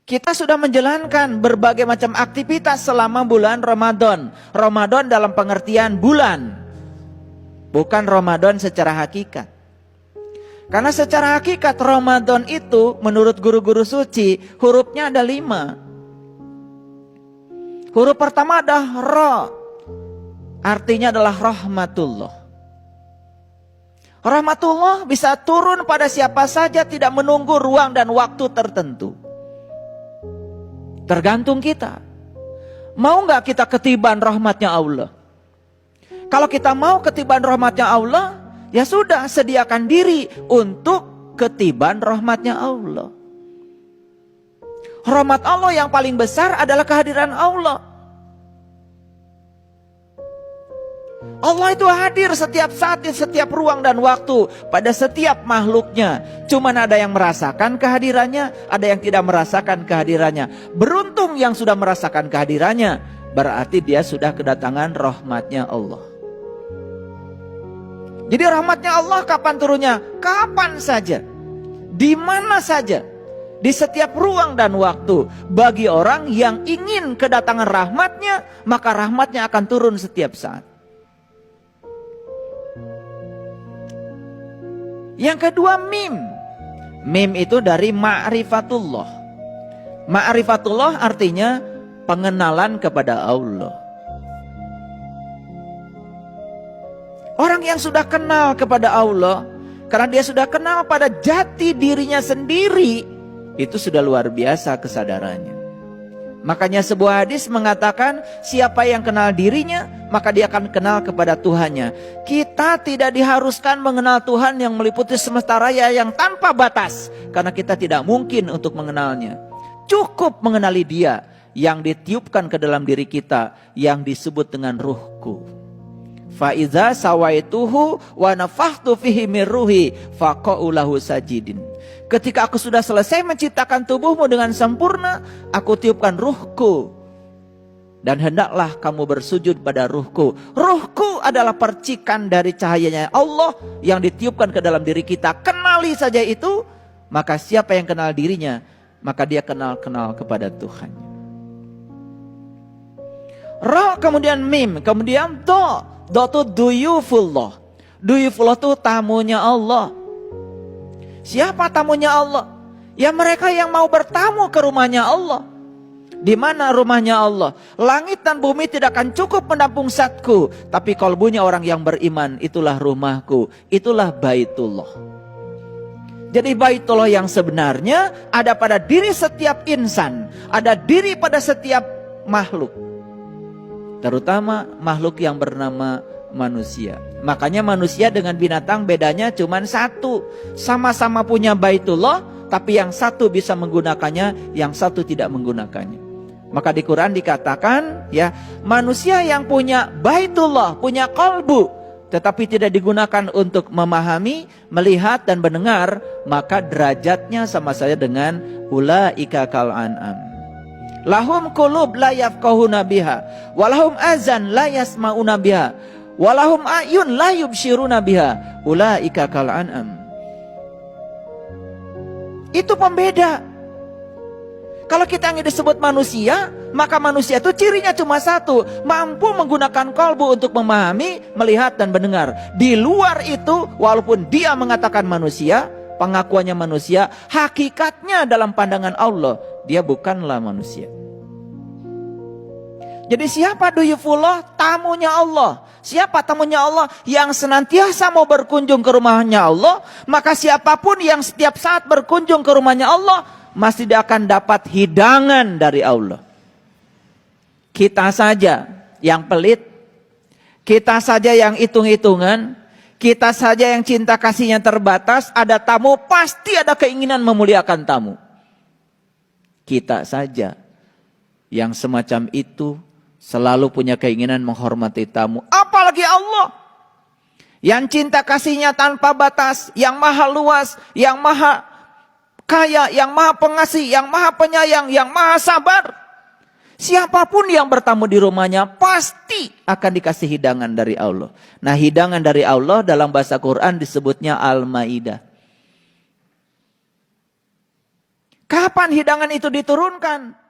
Kita sudah menjalankan berbagai macam aktivitas selama bulan Ramadan. Ramadan dalam pengertian bulan, bukan Ramadan secara hakikat. Karena secara hakikat Ramadan itu menurut guru-guru suci hurufnya ada 5. Huruf pertama adalah Ra, artinya adalah rahmatullah. Rahmatullah bisa turun pada siapa saja, tidak menunggu ruang dan waktu tertentu. Tergantung kita. Mau nggak kita ketiban rahmatnya Allah? Kalau kita mau ketiban rahmatnya Allah, ya sudah, sediakan diri untuk ketiban rahmatnya Allah. Rahmat Allah yang paling besar adalah kehadiran Allah. Allah itu hadir setiap saat, di setiap ruang dan waktu, pada setiap makhluknya. Cuman ada yang merasakan kehadirannya, ada yang tidak merasakan kehadirannya. Beruntung yang sudah merasakan kehadirannya, berarti dia sudah kedatangan rahmatnya Allah. Jadi rahmatnya Allah kapan turunnya? Kapan saja, di mana saja, di setiap ruang dan waktu. Bagi orang yang ingin kedatangan rahmatnya, maka rahmatnya akan turun setiap saat. Yang kedua, mim. Mim itu dari ma'rifatullah. Ma'rifatullah artinya pengenalan kepada Allah. Orang yang sudah kenal kepada Allah, karena dia sudah kenal pada jati dirinya sendiri, itu sudah luar biasa kesadarannya. Makanya sebuah hadis mengatakan, siapa yang kenal dirinya, maka dia akan kenal kepada Tuhannya. Kita tidak diharuskan mengenal Tuhan yang meliputi semesta raya yang tanpa batas, karena kita tidak mungkin untuk mengenalnya. Cukup mengenali Dia yang ditiupkan ke dalam diri kita, yang disebut dengan ruhku. Faiza sawaituhu wa nafakhtu fihi min ruhi faqa'u lahu sajidin. Ketika aku sudah selesai menciptakan tubuhmu dengan sempurna, aku tiupkan ruhku, dan hendaklah kamu bersujud pada ruhku. Ruhku adalah percikan dari cahayanya Allah yang ditiupkan ke dalam diri kita. Kenali saja itu, maka siapa yang kenal dirinya, maka dia kenal kepada Tuhan. Ra, kemudian mim, kemudian do. Do itu duyufullah. Duyufullah itu tamunya Allah. Siapa tamunya Allah? Ya mereka yang mau bertamu ke rumahnya Allah. Di mana rumahnya Allah? Langit dan bumi tidak akan cukup menampung zatku, tapi kalbunya orang yang beriman, itulah rumahku, itulah baitullah. Jadi baitullah yang sebenarnya ada pada diri setiap insan, ada diri pada setiap makhluk, terutama makhluk yang bernama manusia. Makanya manusia dengan binatang bedanya cuma satu. Sama-sama punya baitullah, tapi yang satu bisa menggunakannya, yang satu tidak menggunakannya. Maka di Quran dikatakan, ya, manusia yang punya baitullah, punya qalbu, tetapi tidak digunakan untuk memahami, melihat dan mendengar, maka derajatnya sama saja dengan ulaika kal an'am. Lahum qulub la yafqahuna biha, walahum azan la yasma'una biha, walahum ayun la yubshiruna biha, ulaika kal an'am. Itu pembeda. Kalau kita ingin disebut manusia, maka manusia itu cirinya cuma satu, mampu menggunakan kalbu untuk memahami, melihat dan mendengar. Di luar itu, walaupun dia mengatakan manusia, pengakuannya manusia, hakikatnya dalam pandangan Allah, dia bukanlah manusia. Jadi siapa duyufullah? Tamunya Allah. Siapa tamunya Allah? Yang senantiasa mau berkunjung ke rumahnya Allah. Maka siapapun yang setiap saat berkunjung ke rumahnya Allah, masih akan dapat hidangan dari Allah. Kita saja yang pelit, kita saja yang hitung-hitungan, kita saja yang cinta kasihnya terbatas. Ada tamu, pasti ada keinginan memuliakan tamu. Kita saja yang semacam itu selalu punya keinginan menghormati tamu. Apalagi Allah yang cinta kasihnya tanpa batas, yang maha luas, yang maha kaya, yang maha pengasih, yang maha penyayang, yang maha sabar. Siapapun yang bertamu di rumahnya pasti akan dikasih hidangan dari Allah. Nah, hidangan dari Allah dalam bahasa Quran disebutnya Al-Maidah. Kapan hidangan itu diturunkan?